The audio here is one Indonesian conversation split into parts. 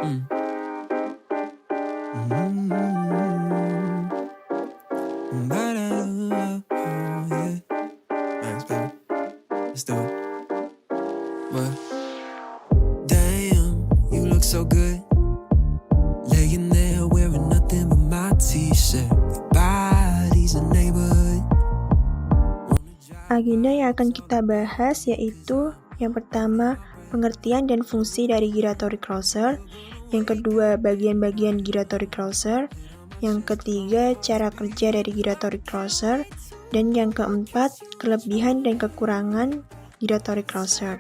Mm. Mm. Ba-da-da-da-da, yeah. Thanks, baby. Let's do it. What? Damn, you look so good. Laying there wearing nothing but my t-shirt. Your body's a neighborhood. Agenda yang akan kita bahas yaitu yang pertama, pengertian dan fungsi dari giratory crosser, yang kedua, bagian-bagian giratory crosser, yang ketiga, cara kerja dari giratory crosser, dan yang keempat, kelebihan dan kekurangan giratory crosser.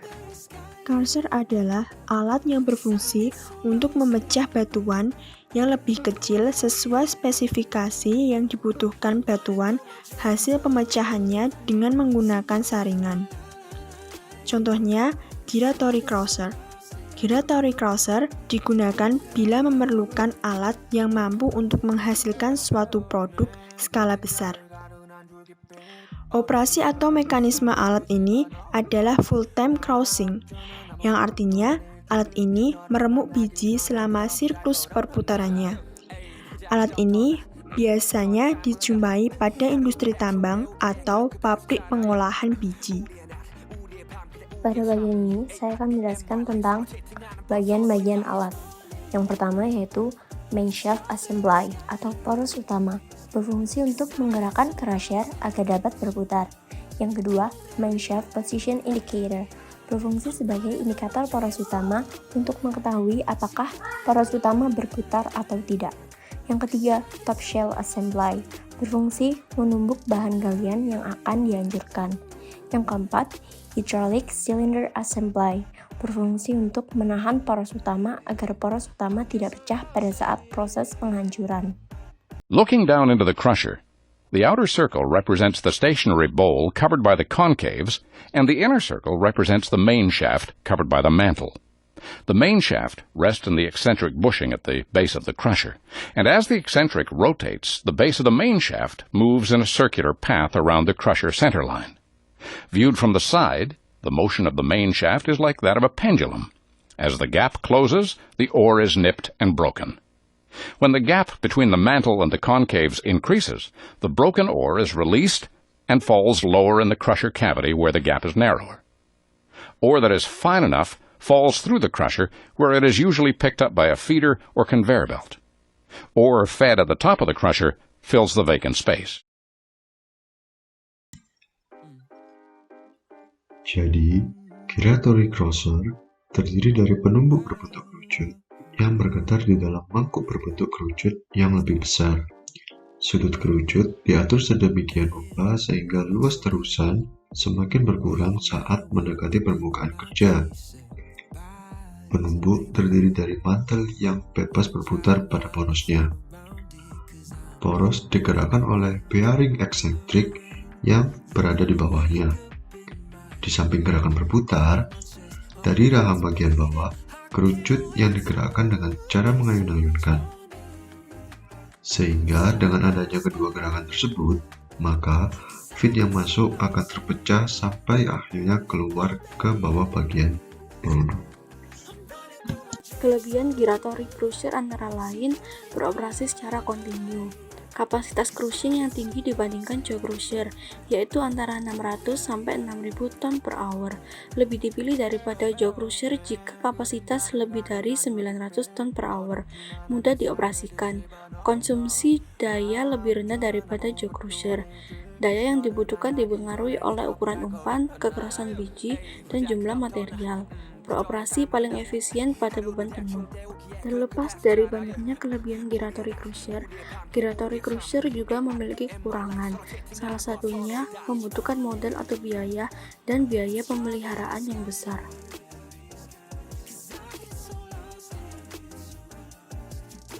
Crosser adalah alat yang berfungsi untuk memecah batuan yang lebih kecil sesuai spesifikasi yang dibutuhkan batuan hasil pemecahannya dengan menggunakan saringan. Contohnya, giratory crosser. Giratory crosser digunakan bila memerlukan alat yang mampu untuk menghasilkan suatu produk skala besar. Operasi atau mekanisme alat ini adalah full-time crossing, yang artinya alat ini meremuk biji selama siklus perputarannya. Alat ini biasanya dijumpai pada industri tambang atau pabrik pengolahan biji. Pada bagian ini, saya akan menjelaskan tentang bagian-bagian alat. Yang pertama yaitu main shaft assembly atau poros utama, berfungsi untuk menggerakkan crusher agar dapat berputar. Yang kedua, main shaft position indicator, berfungsi sebagai indikator poros utama untuk mengetahui apakah poros utama berputar atau tidak. Yang ketiga, top shell assembly, berfungsi menumbuk bahan galian yang akan dihancurkan. Yang keempat, hydraulic cylinder assembly, berfungsi untuk menahan poros utama agar poros utama tidak pecah pada saat proses penghancuran. Looking down into the crusher, the outer circle represents the stationary bowl covered by the concaves, and the inner circle represents the main shaft covered by the mantle. The main shaft rests in the eccentric bushing at the base of the crusher, and as the eccentric rotates, the base of the main shaft moves in a circular path around the crusher center line. Viewed from the side, the motion of the main shaft is like that of a pendulum. As the gap closes, the ore is nipped and broken. When the gap between the mantle and the concaves increases, the broken ore is released and falls lower in the crusher cavity where the gap is narrower. Ore that is fine enough falls through the crusher where it is usually picked up by a feeder or conveyor belt. Ore fed at the top of the crusher fills the vacant space. Jadi, giratory crosser terdiri dari penumbuk berbentuk kerucut yang bergetar di dalam mangkuk berbentuk kerucut yang lebih besar. Sudut kerucut diatur sedemikian rupa sehingga luas terusan semakin berkurang saat mendekati permukaan kerja. Penumbuk terdiri dari mantel yang bebas berputar pada porosnya. Poros digerakkan oleh bearing eksentrik yang berada di bawahnya. Di samping gerakan berputar, dari rahang bagian bawah, kerucut yang digerakkan dengan cara mengayun-ayunkan. Sehingga dengan adanya kedua gerakan tersebut, maka feed yang masuk akan terpecah sampai akhirnya keluar ke bawah bagian produk. Kelebihan giratory crusher antara lain beroperasi secara kontinu. Kapasitas crushing yang tinggi dibandingkan jaw crusher, yaitu antara 600 sampai 6000 ton per hour, lebih dipilih daripada jaw crusher jika kapasitas lebih dari 900 ton per hour, mudah dioperasikan. Konsumsi daya lebih rendah daripada jaw crusher. Daya yang dibutuhkan dipengaruhi oleh ukuran umpan, kekerasan biji, dan jumlah material. Beroperasi paling efisien pada beban penuh. Terlepas dari banyaknya kelebihan giratory crusher juga memiliki kekurangan. Salah satunya membutuhkan modal atau biaya dan biaya pemeliharaan yang besar.